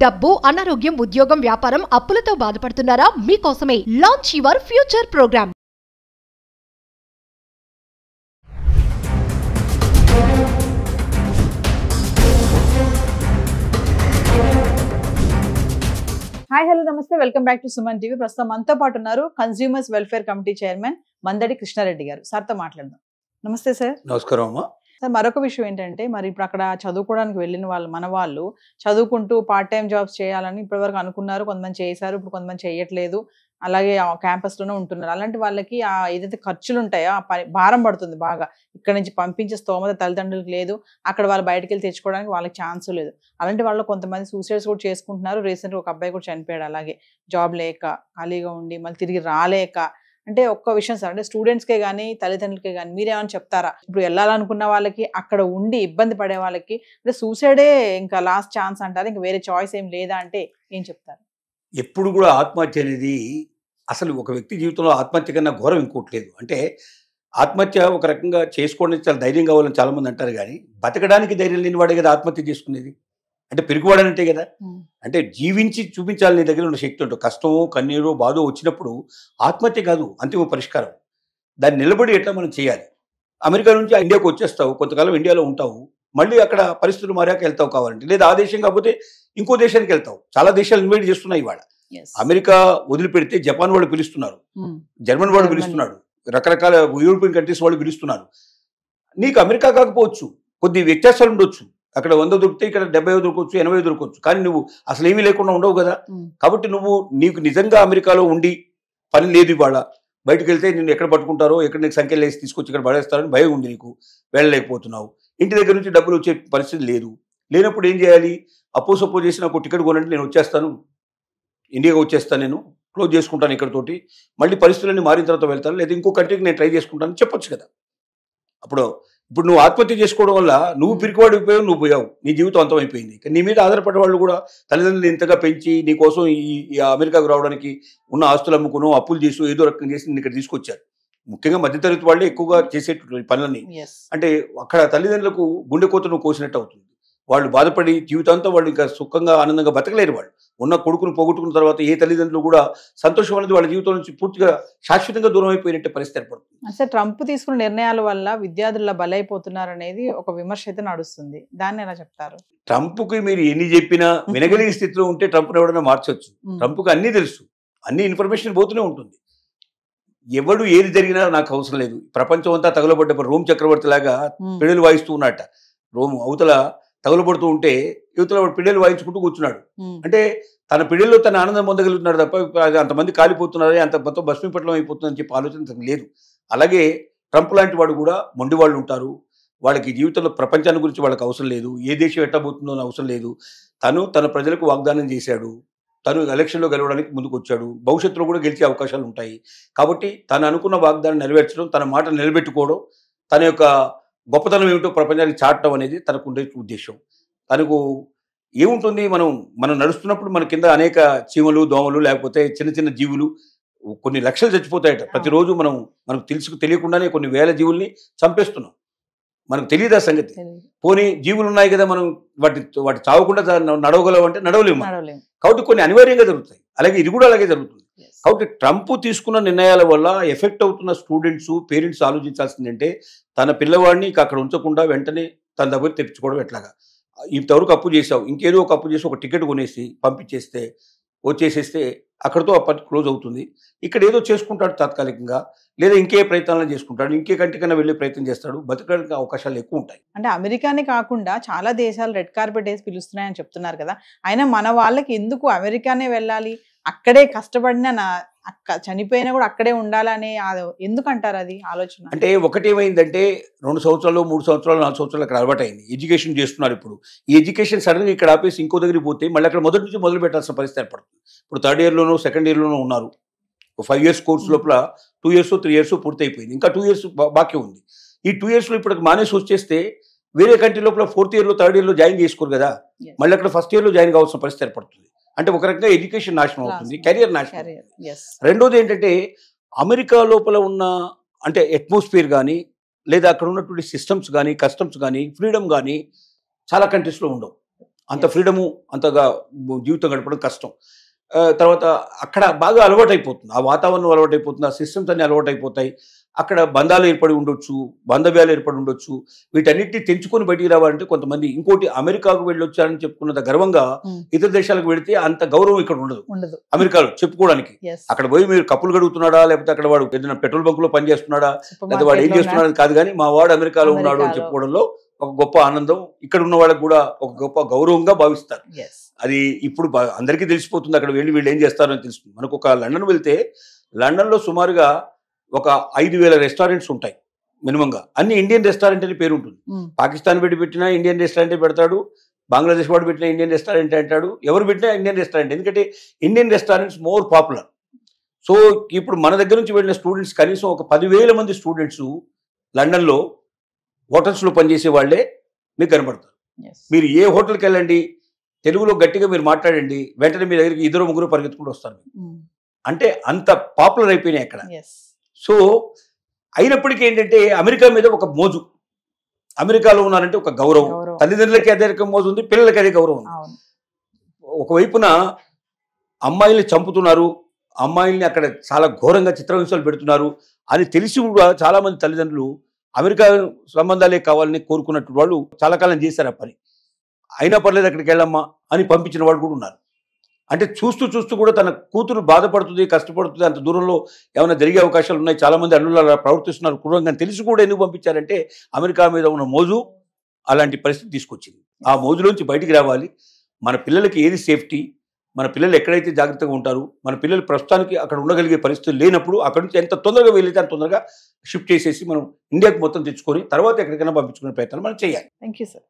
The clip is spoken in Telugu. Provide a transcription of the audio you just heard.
డబ్బు, అనారోగ్యం, ఉద్యోగం, వ్యాపారం, అప్పులతో బాధపడుతున్నారా? మీకోసమే launch your future program. Hi hello namaste, welcome back to Suman TV. ప్రస్తుతం మనతో పాటు ఉన్నారు consumers welfare committee chairman Mandadi Krishnareddy గారు. సార్తో మాట్లాడదాం. నమస్తే సార్. నమస్కారం అమ్మా. సార్, మరొక విషయం ఏంటంటే, మరి ఇప్పుడు అక్కడ చదువుకోవడానికి వెళ్ళిన వాళ్ళు చదువుకుంటూ పార్ట్ టైం జాబ్స్ చేయాలని ఇప్పటివరకు అనుకున్నారు, కొంతమంది చేశారు, ఇప్పుడు కొంతమంది చేయట్లేదు, అలాగే క్యాంపస్లోనే ఉంటున్నారు. అలాంటి వాళ్ళకి ఏదైతే ఖర్చులు ఉంటాయో ఆ భారం పడుతుంది బాగా. ఇక్కడ నుంచి పంపించే స్తోమత తల్లిదండ్రులకు లేదు, అక్కడ వాళ్ళు బయటకు వెళ్ళి తెచ్చుకోవడానికి వాళ్ళకి ఛాన్స్ లేదు. అలాంటి వాళ్ళు కొంతమంది సూసైడ్స్ కూడా చేసుకుంటున్నారు. రీసెంట్గా ఒక అబ్బాయి కూడా చనిపోయాడు. అలాగే జాబ్ లేక, ఖాళీగా ఉండి మళ్ళీ తిరిగి రాలేక. అంటే ఒక్క విషయం సార్, అంటే స్టూడెంట్స్కే కానీ తల్లిదండ్రులకే కానీ మీరేమైనా చెప్తారా? ఇప్పుడు వెళ్ళాలనుకున్న వాళ్ళకి, అక్కడ ఉండి ఇబ్బంది పడే వాళ్ళకి, అంటే సూసైడే ఇంకా లాస్ట్ ఛాన్స్ అంటారు, ఇంకా వేరే చాయిస్ ఏం లేదా అంటే ఏం చెప్తారు? ఎప్పుడు కూడా ఆత్మహత్య అనేది అసలు ఒక వ్యక్తి జీవితంలో ఆత్మహత్య కన్నా ఘోరం ఇంకోటి లేదు. అంటే ఆత్మహత్య ఒక రకంగా చేసుకోవడానికి చాలా ధైర్యం కావాలని చాలామంది అంటారు, కానీ బతకడానికి ధైర్యం లేని వాడే కదా ఆత్మహత్య చేసుకునేది. అంటే పెరుగువాడనంటే కదా. అంటే జీవించి చూపించాలి నీ దగ్గర ఉన్న శక్తి ఉంటుంది. కష్టమో, కన్నీరో, బాధో వచ్చినప్పుడు ఆత్మహత్య కాదు అంతిమ పరిష్కారం. దాన్ని నిలబడి ఎట్లా మనం చేయాలి. అమెరికా నుంచి ఇండియాకు వచ్చేస్తావు, కొంతకాలం ఇండియాలో ఉంటావు, మళ్ళీ అక్కడ పరిస్థితులు మారాక వెళ్తావు కావాలంటే, లేదా ఆ దేశం కాకపోతే ఇంకో దేశానికి వెళ్తావు. చాలా దేశాలు ఇన్వైట్ చేస్తున్నాయి ఇవాళ. అమెరికా వదిలిపెడితే జపాన్ వాళ్ళు పిలుస్తున్నారు, జర్మన్ వాళ్ళు పిలుస్తున్నాడు, రకరకాల యూరోపియన్ కంట్రీస్ వాళ్ళు పిలుస్తున్నారు. నీకు అమెరికా కాకపోవచ్చు, కొద్ది వ్యత్యాసాలు ఉండొచ్చు. అక్కడ 100 దొరికితే ఇక్కడ 70 దొరకవచ్చు, 80 దొరకవచ్చు, కానీ నువ్వు అసలు ఏమీ లేకుండా ఉండవు కదా. కాబట్టి నీకు నిజంగా అమెరికాలో ఉండి పని లేదు, ఇవాళ బయటకు వెళ్తే నిన్ను ఎక్కడ పట్టుకుంటారో, ఎక్కడ నీకు సంఖ్యలు వేసి తీసుకొచ్చి ఇక్కడ పడేస్తారని భయం ఉంది, నీకు వెళ్ళలేకపోతున్నావు. ఇంటి దగ్గర నుంచి డబ్బులు వచ్చే పరిస్థితి లేదు. లేనప్పుడు ఏం చేయాలి? సపోజ్ చేసి నాకు టికెట్ కొనండి, నేను వచ్చేస్తాను, ఇండియాకి వచ్చేస్తాను, నేను క్లోజ్ చేసుకుంటాను ఇక్కడతోటి, మళ్ళీ పరిస్థితులన్నీ మారిన తర్వాత వెళ్తాను, లేదా ఇంకో కంట్రీకి నేను ట్రై చేసుకుంటాను చెప్పొచ్చు కదా. ఇప్పుడు నువ్వు ఆత్మహత్య చేసుకోవడం వల్ల నువ్వు పిరికివాడు అయిపోయావు, నువ్వు పోయావు, నీ జీవితం అంతమైపోయింది. నీ మీద ఆధారపడే వాళ్ళు కూడా తల్లిదండ్రులు ఇంతగా పెంచి నీ కోసం ఈ అమెరికాకు రావడానికి ఉన్న ఆస్తులు అమ్ముకునో, అప్పులు చేసి, ఏదో రకంగా చేసి ఇక్కడ తీసుకొచ్చారు. ముఖ్యంగా మధ్యతరగతి వాళ్ళే ఎక్కువగా చేసేటువంటి పనులని. అంటే అక్కడ తల్లిదండ్రులకు గుండెకోత నువ్వు కోసినట్టు అవుతుంది. వాళ్ళు బాధపడి జీవితాంతం వాళ్ళు ఇంకా సుఖంగా ఆనందంగా బతకలేరు. వాళ్ళు ఉన్న కొడుకును పోగొట్టుకున్న తర్వాత ఏ తల్లిదండ్రులు కూడా సంతోషం అనేది వాళ్ళ జీవితం నుంచి పూర్తిగా శాశ్వతంగా దూరం అయిపోయినట్టే పరిస్థితి ఏర్పడుతుంది. అసలు ట్రంప్ తీసుకున్న నిర్ణయాల వల్ల విద్యార్థుల బలైపోతున్నారు అనేది ఒక విమర్శ అయితే నడుస్తుంది. దాన్ని ఎలా చెప్తారు? ట్రంప్కి మీరు ఎన్ని చెప్పినా వినగలిగే స్థితిలో ఉంటే ట్రంప్ని ఎవడైనా మార్చొచ్చు. ట్రంప్కి అన్నీ తెలుసు, అన్ని ఇన్ఫర్మేషన్ పోతూనే ఉంటుంది. ఎవడు ఏది జరిగినా నాకు అవసరం లేదు, ప్రపంచం అంతా తగలబడ్డప్పుడు రోమ్ చక్రవర్తి లాగా పిడలు వాయిస్తూ ఉన్నట్ట. రోమ్ అవతల తగులబడుతూ ఉంటే యువతల పిడలు వాయించుకుంటూ కూర్చున్నాడు. అంటే తన పిడల్లో తన ఆనందం పొందగలుగుతున్నాడు తప్ప అంతమంది కాలిపోతున్నారు, అంత మొత్తం భస్మీపట్లం అయిపోతుందని చెప్పి ఆలోచన లేదు. అలాగే ట్రంప్ లాంటి వాడు కూడా మొండి వాళ్ళు ఉంటారు. వాళ్ళకి జీవితంలో ప్రపంచాన్ని గురించి వాళ్ళకి అవసరం లేదు, ఏ దేశం ఎట్టబోతుందో అని అవసరం లేదు. తన ప్రజలకు వాగ్దానం చేశాడు, తను ఎలక్షన్లో గెలవడానికి ముందుకు వచ్చాడు, భవిష్యత్తులో కూడా గెలిచే అవకాశాలు ఉంటాయి. కాబట్టి తను అనుకున్న వాగ్దానం నెరవేర్చడం, తన మాట నిలబెట్టుకోవడం, తన యొక్క గొప్పతనం ఏమిటో ప్రపంచానికి చాటడం అనేది తనకు ఉండే ఉద్దేశం. తనకు ఏముంటుంది, మనం నడుస్తున్నప్పుడు మన కింద అనేక చీమలు, దోమలు, లేకపోతే చిన్న చిన్న జీవులు కొన్ని లక్షలు చచ్చిపోతాయట ప్రతిరోజు. మనకు తెలియకుండానే కొన్ని వేల జీవుల్ని చంపేస్తున్నాం, మనకు తెలియదు ఆ సంగతి. పోనీ జీవులు ఉన్నాయి కదా, మనం వాటి చావకుండా నడవగలవు అంటే నడవలేము. కాబట్టి కొన్ని అనివార్యంగా జరుగుతాయి. అలాగే ఇది కూడా అలాగే జరుగుతుంది. కాబట్టి ట్రంప్ తీసుకున్న నిర్ణయాల వల్ల ఎఫెక్ట్ అవుతున్న స్టూడెంట్స్, పేరెంట్స్ ఆలోచించాల్సిందంటే తన పిల్లవాడిని అక్కడ ఉంచకుండా వెంటనే తన దగ్గర తెప్పించుకోవడం ఎట్లాగా. ఇంతవరకు అప్పు చేసావు, ఇంకేదో ఒక అప్పు చేసి ఒక టికెట్ కొనేసి పంపించేస్తే, వచ్చేసేస్తే అక్కడితో ఆ పని క్లోజ్ అవుతుంది. ఇక్కడ ఏదో చేసుకుంటాడు తాత్కాలికంగా, లేదా ఇంకే ప్రయత్నాలను చేసుకుంటాడు, ఇంకే కంటికన్నా వెళ్ళే ప్రయత్నం చేస్తాడు, బతకడానికి అవకాశాలు ఎక్కువ ఉంటాయి. అంటే అమెరికానే కాకుండా చాలా దేశాలు రెడ్ కార్పెట్ వేసి పిలుస్తున్నాయని చెప్తున్నారు కదా. అయినా మన వాళ్ళకి ఎందుకు అమెరికానే వెళ్ళాలి, అక్కడే కష్టపడినా చనిపోయినా కూడా అక్కడే ఉండాలని ఎందుకంటారు అది ఆలోచన? అంటే ఒకటేమైందంటే 2 సంవత్సరాలు, 3 సంవత్సరాలు, 4 సంవత్సరాలు అక్కడ అలవాటు అయింది, ఎడ్యుకేషన్ చేస్తున్నారు. ఇప్పుడు ఈ ఎడ్యుకేషన్ సడన్గా ఇక్కడ ఆపేసి ఇంకో దగ్గరికి పోతే మళ్ళీ అక్కడ మొదటి నుంచి మొదలు పెట్టాల్సిన పరిస్థితి ఏర్పడుతుంది. ఇప్పుడు 3rd ఇయర్లోనూ 2nd ఇయర్లోనూ ఉన్నారు. 5 years కోర్స్ లోపల 2 years 3 years పూర్తి అయిపోయింది, ఇంకా 2 years బాకీ ఉంది. ఈ 2 yearsలో ఇప్పుడు మానేసి వచ్చేస్తే వేరే కంట్రీ లోపల 4th ఇయర్లో 3rd ఇయర్లో జాయిన్ చేసుకోరు కదా, మళ్ళీ అక్కడ 1st ఇయర్లో జాయిన్ కావాల్సిన పరిస్థితి ఏర్పడుతుంది. అంటే ఒక రకంగా ఎడ్యుకేషన్ నాశనం అవుతుంది, కెరియర్ నాశనం. రెండోది ఏంటంటే అమెరికా లోపల ఉన్న అంటే అట్మాస్ఫియర్ కానీ, లేదా అక్కడ ఉన్నటువంటి సిస్టమ్స్ కానీ, కస్టమ్స్ కానీ, ఫ్రీడమ్ కానీ చాలా కంట్రీస్లో ఉండవు. అంత ఫ్రీడము అంతగా జీవితం గడపడం కష్టం. తర్వాత అక్కడ బాగా అలవాటైపోతుంది, ఆ వాతావరణం అలవాటైపోతుంది, ఆ సిస్టమ్స్ అన్ని అలవాటైపోతాయి. అక్కడ బంధాలు ఏర్పడి ఉండొచ్చు, బాంధవ్యాలు ఏర్పడి ఉండొచ్చు. వీటన్నిటిని తెంచుకొని బయటికి రావాలంటే కొంతమంది, ఇంకోటి అమెరికాకు వెళ్ళొచ్చారని చెప్పుకున్నంత గర్వంగా ఇతర దేశాలకు వెళితే అంత గౌరవం ఇక్కడ ఉండదు. అమెరికాలో చెప్పుకోవడానికి అక్కడ పోయి మీరు కప్పులు గడుగుతున్నాడా, లేకపోతే అక్కడ వాడు ఏదైనా పెట్రోల్ బంక్ లో పని చేస్తున్నాడా, లేదా వాడు ఏం చేస్తున్నాడు కాదు, కానీ మా వాడు అమెరికాలో ఉన్నాడు అని చెప్పుకోవడంలో ఒక గొప్ప ఆనందం, ఇక్కడ ఉన్న వాళ్ళకి కూడా ఒక గొప్ప గౌరవంగా భావిస్తారు. అది ఇప్పుడు అందరికీ తెలిసిపోతుంది. అక్కడ వెళ్ళి వీళ్ళు ఏం చేస్తారో అని తెలుస్తుంది. మనకు ఒక లండన్ వెళ్తే లండన్లో సుమారుగా ఒక 5,000 రెస్టారెంట్స్ ఉంటాయి మినిమంగా. అన్ని ఇండియన్ రెస్టారెంట్ అని పేరు ఉంటుంది. పాకిస్తాన్ పెట్టి పెట్టినా ఇండియన్ రెస్టారెంటే పెడతాడు, బంగ్లాదేశ్ వాడు పెట్టినా ఇండియన్ రెస్టారెంట్ అంటాడు, ఎవరు పెట్టినా ఇండియన్ రెస్టారెంట్. ఎందుకంటే Indian restaurants more popular. So ఇప్పుడు మన దగ్గర నుంచి వెళ్ళిన స్టూడెంట్స్ కనీసం ఒక 10,000 మంది స్టూడెంట్స్ లండన్లో హోటల్స్లో పనిచేసే వాళ్ళే మీకు కనబడతారు. మీరు ఏ హోటల్కి వెళ్ళండి, తెలుగులో గట్టిగా మీరు మాట్లాడండి, వెంటనే మీ దగ్గరికి 2-3 పరిగెత్తుకుంటూ వస్తారు. అంటే అంత పాపులర్ అయిపోయినాయి అక్కడ. సో అయినప్పటికీ ఏంటంటే అమెరికా మీద ఒక మోజు, అమెరికాలో ఉన్నారంటే ఒక గౌరవం, తల్లిదండ్రులకి అదే రకం మోజు ఉంది, పిల్లలకి అదే గౌరవం ఉంది. ఒకవైపున అమ్మాయిల్ని చంపుతున్నారు, అమ్మాయిల్ని అక్కడ చాలా ఘోరంగా చిత్రహింసలు పెడుతున్నారు అని తెలిసి కూడా చాలా మంది తల్లిదండ్రులు అమెరికా సంబంధాలే కావాలని కోరుకున్నట్టు వాళ్ళు చాలా కాలం చేశారు ఆ పని. అయినా పర్లేదు అక్కడికి వెళ్ళమ్మా అని పంపించిన వాళ్ళు కూడా ఉన్నారు. అంటే చూస్తూ చూస్తూ కూడా తన కూతురు బాధపడుతుంది, కష్టపడుతుంది, అంత దూరంలో ఏమైనా జరిగే అవకాశాలు ఉన్నాయి, చాలామంది అల్లుళ్ళు అలా ప్రవర్తిస్తున్నారు క్రూరంగా తెలిసి కూడా ఎందుకు పంపించారంటే అమెరికా మీద ఉన్న మోజు అలాంటి పరిస్థితి తీసుకొచ్చింది. ఆ మోజులోంచి బయటికి రావాలి. మన పిల్లలకి ఏది సేఫ్టీ, మన పిల్లలు ఎక్కడైతే జాగ్రత్తగా ఉంటారు, మన పిల్లలు ప్రస్తుతానికి అక్కడ ఉండగలిగే పరిస్థితులు లేనప్పుడు అక్కడి నుంచి ఎంత తొందరగా వెళ్ళితే అంత తొందరగా షిఫ్ట్ చేసేసి మనం ఇండియాకి మొత్తం తెచ్చుకొని తర్వాత ఎక్కడికైనా పంపించుకునే ప్రయత్నాలు మనం చేయాలి. Thank you sir.